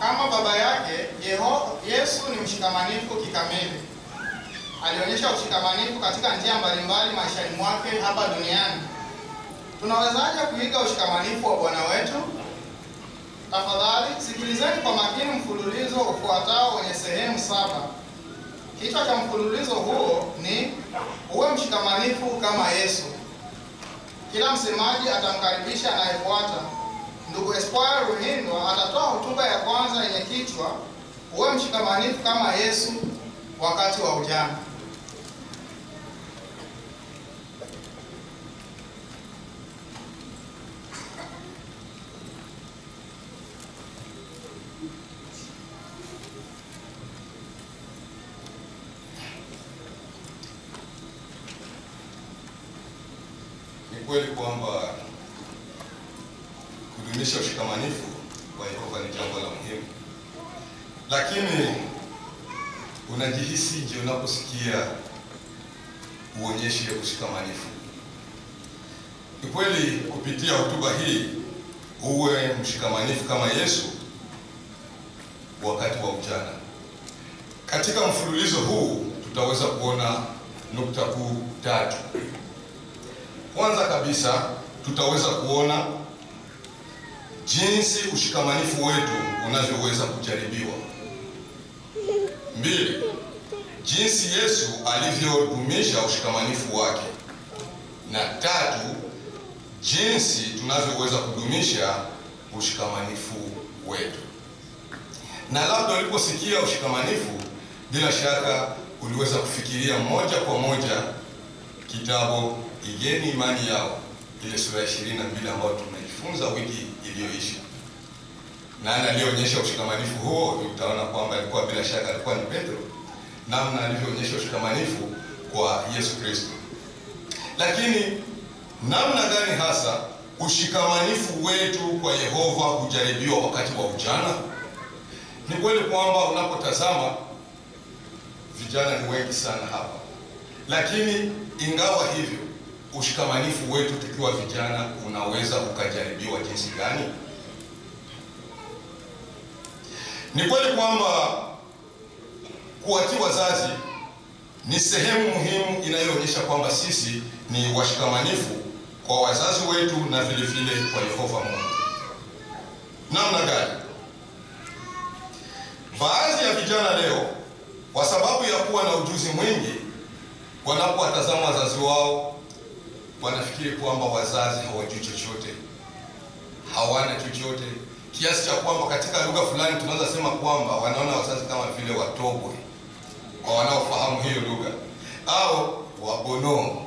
Kama baba yake, Yesu ni mshikamanifu kikamili. Alionyesha ushikamanifu katika njia mbalimbali maishani mwake hapa duniani. Tunawezaje kuiga ushikamanifu wa Bwana wetu? Tafadhali sikilizeni kwa makini mfululizo ufuatao wenye sehemu 7. Kichwa cha mfululizo huo ni uwe mshikamanifu kama Yesu. Kila msemaji atamkaribisha anayefuata. Ndugu Espoir Ruhindwa atatoa hotuba ya kwanza yenye kichwa uwe mshikamanifu kama Yesu wakati wa ujana. Ni kweli kwamba kudumisha ushikamanifu kwa Yehova ni jambo la muhimu. Lakini unajihisi je unaposikia uonyeshe ushikamanifu? Ni kweli kupitia hotuba hii uwe mshikamanifu kama Yesu wakati wa ujana. Katika mfululizo huu tutaweza kuona nukta kuu 3. Kwanza kabisa tutaweza kuona jinsi ushikamanifu wetu unavyoweza kujaribiwa. 2. Jinsi Yesu alivyodumisha ushikamanifu wake. Na 3. Jinsi tunavyoweza kudumisha ushikamanifu wetu. Na labda uliposikia ushikamanifu, bila shaka uliweza kufikiria moja kwa moja kitabu Igeni Imani Yao, ile sura ya 22 ambayo tumejifunza wiki iliyoisha. Na aliyeonyesha ushikamanifu huo, utaona kwamba alikuwa bila shaka alikuwa ni Petro, namna alivyoonyesha ushikamanifu kwa Yesu Kristo. Lakini namna gani hasa ushikamanifu wetu kwa Yehova hujaribiwa wakati wa ujana? Ni kweli kwamba unapotazama vijana ni wengi sana hapa. Lakini ingawa hivyo, ushikamanifu wetu tukiwa vijana unaweza ukajaribiwa jinsi gani? Ni kweli kwamba kuwatii wazazi ni sehemu muhimu inayoonyesha kwamba sisi ni washikamanifu kwa wazazi wetu na vile vile kwa Yehova Mungu. Namna gani? Baadhi ya vijana leo, kwa sababu ya kuwa na ujuzi mwingi, wanapowatazama wazazi wao wanafikiri kwamba wazazi hawajui chochote, hawana chochote, kiasi cha kwamba katika lugha fulani tunaweza sema kwamba wanaona wazazi kama vile watobwe, kwa wanaofahamu hiyo lugha, au wabono.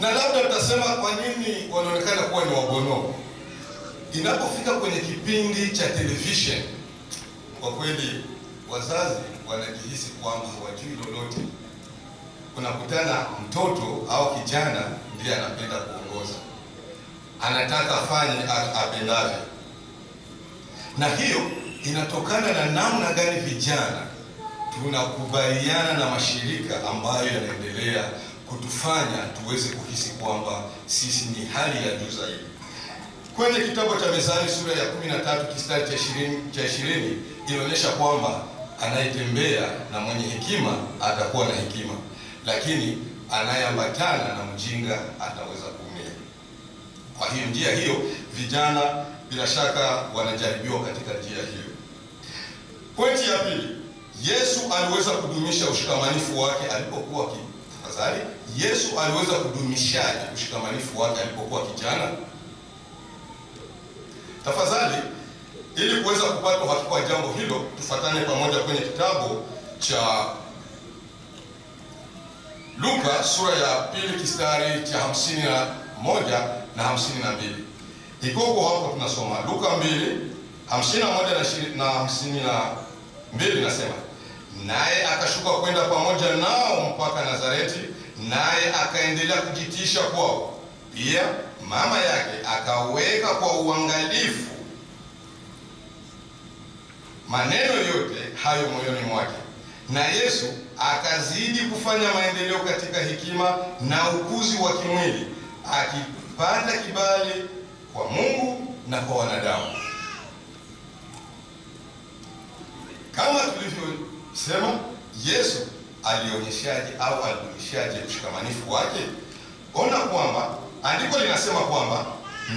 Na labda tutasema kwa nini wanaonekana kuwa ni wabono? Inapofika kwenye kipindi cha television, kwa kweli wazazi wanajihisi kwamba hawajui lolote. Unakutana mtoto au kijana ndiye anapenda kuongoza, anataka afanye apendavyo. Na hiyo inatokana na namna gani vijana tunakubaliana na mashirika ambayo yanaendelea kutufanya tuweze kuhisi kwamba sisi ni hali ya juu zaidi. Kwenye kitabu cha Mezali sura ya 13 kistari cha 20 inaonyesha kwamba anayetembea na mwenye hekima atakuwa na hekima, lakini anayeambatana na mjinga ataweza kuumia. Kwa hiyo njia hiyo vijana bila shaka wanajaribiwa katika njia hiyo. Pointi ya pili, Yesu aliweza kudumisha ushikamanifu wake alipokuwa tafadhali, Yesu aliweza kudumishaje ushikamanifu wake alipokuwa kijana? Tafadhali, ili kuweza kupata uhakika wa jambo hilo, tufuatane pamoja kwenye kitabu cha Luka sura ya 2 kistari cha 51 na 52. Ikogo hapo tunasoma Luka 2:51 na 52 nasema, naye akashuka kwenda pamoja nao mpaka Nazareti, naye akaendelea kujitisha kwao. Pia mama yake akaweka kwa uangalifu maneno yote hayo moyoni mwake. Na Yesu akazidi kufanya maendeleo katika hekima na ukuzi wa kimwili, akipata kibali kwa Mungu na kwa wanadamu. Kama tulivyosema, Yesu alionyeshaje au alionyeshaje ushikamanifu wake? Ona kwamba andiko linasema kwamba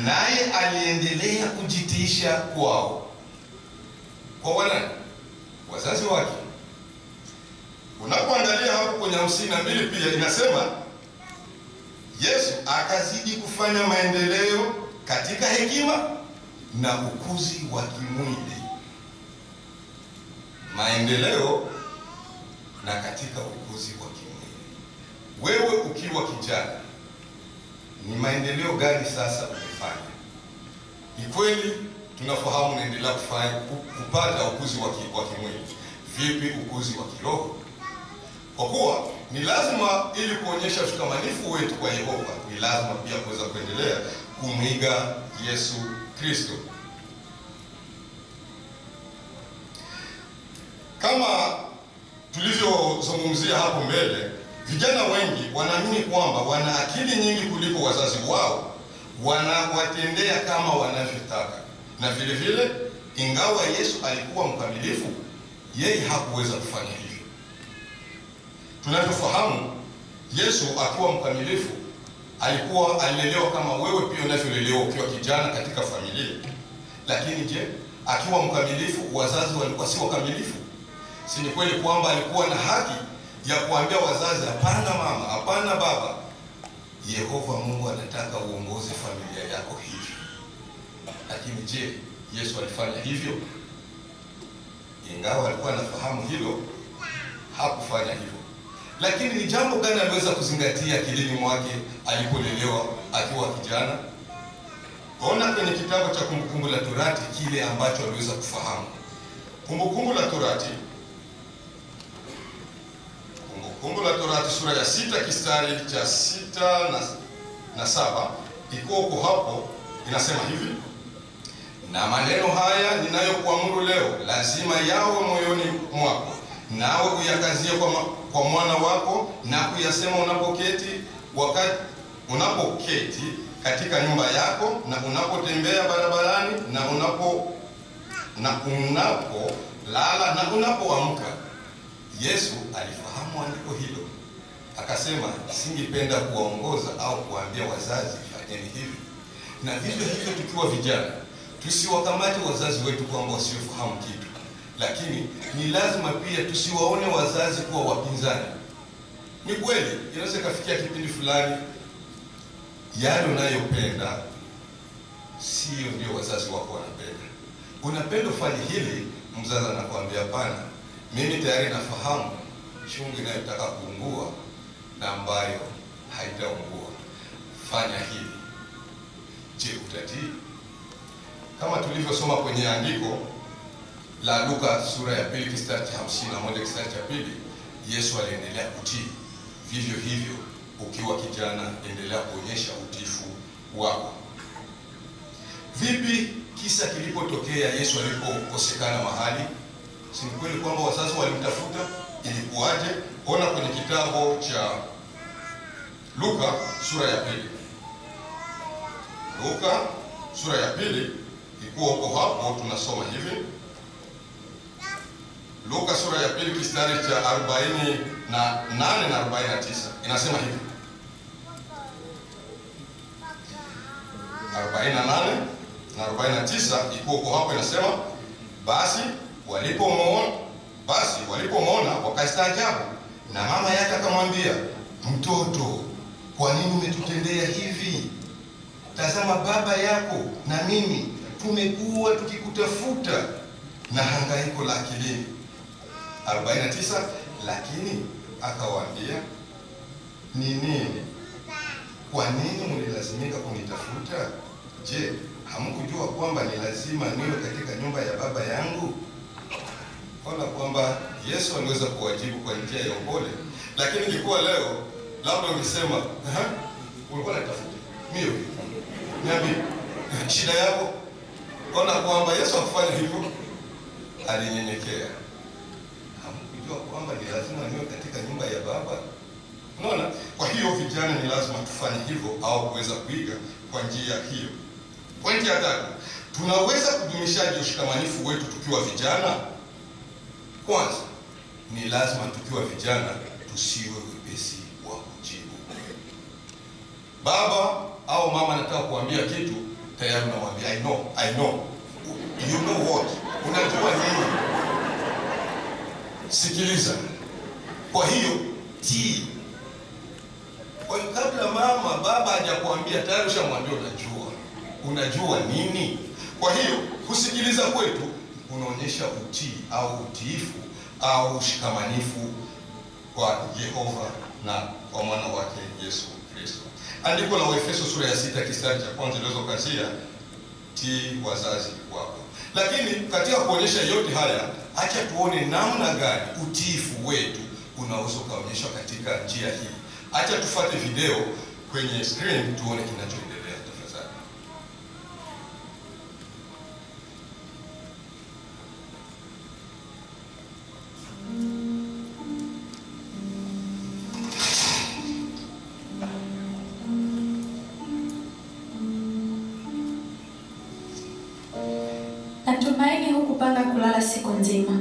naye aliendelea kujitiisha kwao. Kwa wana wazazi wake. Unapoangalia hapo kwenye 52 pia inasema Yesu akazidi kufanya maendeleo katika hekima na ukuzi wa kimwili. Maendeleo na katika ukuzi wa kimwili. Wewe ukiwa kijana, ni maendeleo gani sasa umefanya? Ni kweli tunafahamu unaendelea kupata ukuzi wa kimwili. Vipi ukuzi wa kiroho? Kwa kuwa ni lazima, ili kuonyesha ushikamanifu wetu kwa Yehova, ni lazima pia kuweza kuendelea kumwiga Yesu Kristo. Kama tulivyozungumzia hapo mbele, vijana wengi wanaamini kwamba wana akili nyingi kuliko wazazi wao, wanawatendea kama wanavyotaka. Na vile vile, ingawa Yesu alikuwa mkamilifu, yeye hakuweza kufanya hivyo. Tunavyofahamu, Yesu akiwa mkamilifu alilelewa kama wewe pia unavyolelewa ukiwa kijana katika familia. Lakini je, akiwa mkamilifu wazazi walikuwa si wakamilifu? Si ni kweli kwamba alikuwa na haki ya kuambia wazazi, hapana mama, hapana baba, Yehova Mungu anataka uongoze familia yako hivi? Lakini je, Yesu alifanya hivyo? Ingawa alikuwa anafahamu hilo, hakufanya hivyo. Lakini ni jambo gani aliweza kuzingatia akilini mwake alipolelewa akiwa kijana? Ona kwenye kitabu cha Kumbukumbu la Torati kile ambacho aliweza kufahamu. Kumbukumbu la Torati sura ya 6 kistari cha 6 na 7 iko huko hapo, inasema hivi: na maneno haya ninayokuamuru leo lazima yawe moyoni mwako, nawe uyakazie kwa mwana wako na kuyasema unapoketi katika nyumba yako, na unapotembea barabarani, na unapolala na unapoamka. Yesu alifahamu andiko hilo, akasema singependa kuwaongoza au kuambia wazazi fanyeni hivi. Na vivyo hivyo tukiwa vijana, tusiwakamate wazazi wetu kwamba wasiofahamu kitu, lakini ni lazima pia tusiwaone wazazi kuwa wapinzani. Ni kweli inaweza kufikia kipindi fulani yale unayopenda sio ndio wazazi wako wanapenda. Unapenda ufanye hili, mzazi anakuambia hapana, mimi tayari nafahamu chungu inayotaka kuungua na ambayo haitaungua, fanya hili. Je, utatii? Kama tulivyosoma kwenye andiko la Luka sura ya 2 kistari cha 51 kistari cha 2, Yesu aliendelea kutii. Vivyo hivyo ukiwa kijana, endelea kuonyesha utiifu wako. Vipi kisa kilipotokea Yesu alipokosekana mahali? Si kweli kwamba wazazi walimtafuta? Ilikuwaje? Ona kwenye kitabu cha Luka sura ya 2. Luka sura ya 2 iko huko hapo, tunasoma hivi. Luka sura ya 2 kistari cha 48 na 49 inasema hivi. 48 na 49 iko huko hapo, inasema basi walipomwona wakastaajabu, na mama yake akamwambia, mtoto, kwa nini umetutendea hivi? Tazama, baba yako na mimi tumekuwa tukikutafuta na hangaiko la akilini. 49 lakini akawaambia, ni nini? Kwa nini mlilazimika kunitafuta? Je, hamkujua kwamba ni lazima niwe katika nyumba ya baba yangu? Ona kwamba Yesu aliweza kuwajibu kwa njia ya upole. Lakini ingekuwa leo, labda ungesema, ulikuwa unatafuta mimi, niambie shida yako. Ona kwamba Yesu hakufanya hivyo, alinyenyekea. Hamkujua kwamba ni lazima niwe katika nyumba ya baba? Unaona? Kwa hiyo vijana, ni lazima tufanye hivyo au kuweza kuiga kwa njia hiyo. Pointi ya 3, tunaweza kudumishaje ushikamanifu wetu tukiwa vijana? Kwanza, ni lazima tukiwa vijana tusiwe wepesi wa kujibu. Baba au mama anataka kuambia kitu, tayari unamwambia I know. You know what? Unajua nini? Sikiliza. Kwa hiyo tii. Kwa hiyo kabla mama baba hajakuambia, tayari ushamwambia unajua nini? Kwa hiyo kusikiliza kwetu unaonyesha utii au utiifu au ushikamanifu kwa Yehova na kwa mwana wake Yesu Kristo. Andiko la Waefeso sura ya 6 kistari cha kwanza ndio kazia tii wazazi wako. Lakini katika kuonyesha yote haya, acha tuone namna gani utiifu wetu unaweza kuonyeshwa katika njia hii. Acha tufuate video kwenye screen tuone kinachoendelea tafadhali. Natumaini hukupanga kulala siku nzima.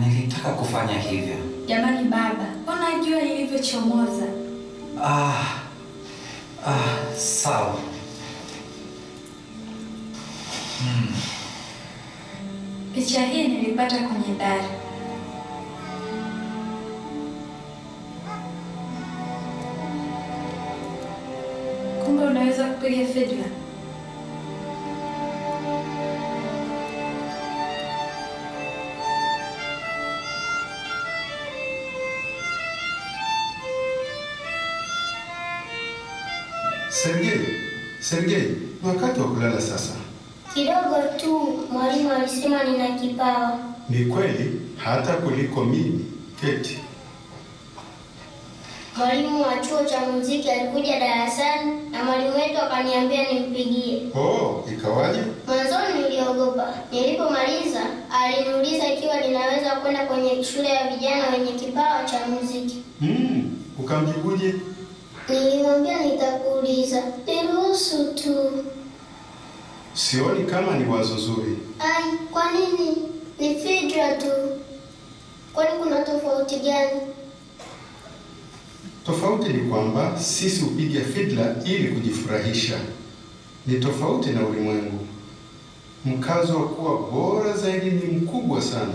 Nilitaka kufanya hivyo. Jamani baba, ona jua lilivyochomoza. Sawa. Picha hii nilipata kwenye dari. Kumbe unaweza kupiga fiddle. Sergei, ni wakati wa kulala sasa. Kidogo tu, mwalimu alisema nina kipawa. Ni kweli, hata kuliko mimi. Keti. Mwalimu wa chuo cha muziki alikuja darasani na mwalimu wetu akaniambia nimpigie. Ikawaje? Mwanzoni niliogopa. Nilipomaliza, aliniuliza ikiwa ninaweza kwenda kwenye shule ya vijana wenye kipawa cha muziki. Ukamjibuje? Nilimwambia nitakuuliza. Niruhusu tu. Sioni kama ni wazo zuri. Kwa nini? Ni fiddle tu. Kwani kuna tofauti gani? Tofauti ni kwamba sisi hupiga fiddle ili kujifurahisha. Ni tofauti na ulimwengu. Mkazo wa kuwa bora zaidi ni mkubwa sana.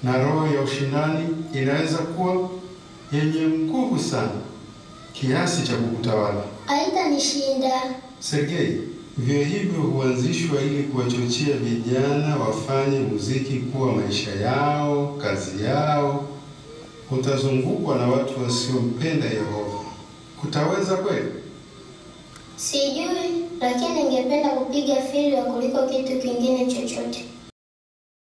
Na roho ya ushindani inaweza kuwa yenye nguvu sana kiasi cha kukutawala. Haitanishinda. Sergei, vyuo hivyo huanzishwa ili kuwachochea vijana wafanye muziki kuwa maisha yao, kazi yao. Utazungukwa na watu wasiompenda Yehova. Kutaweza kweli? Sijui, lakini ningependa kupiga fiddle kuliko kitu kingine chochote.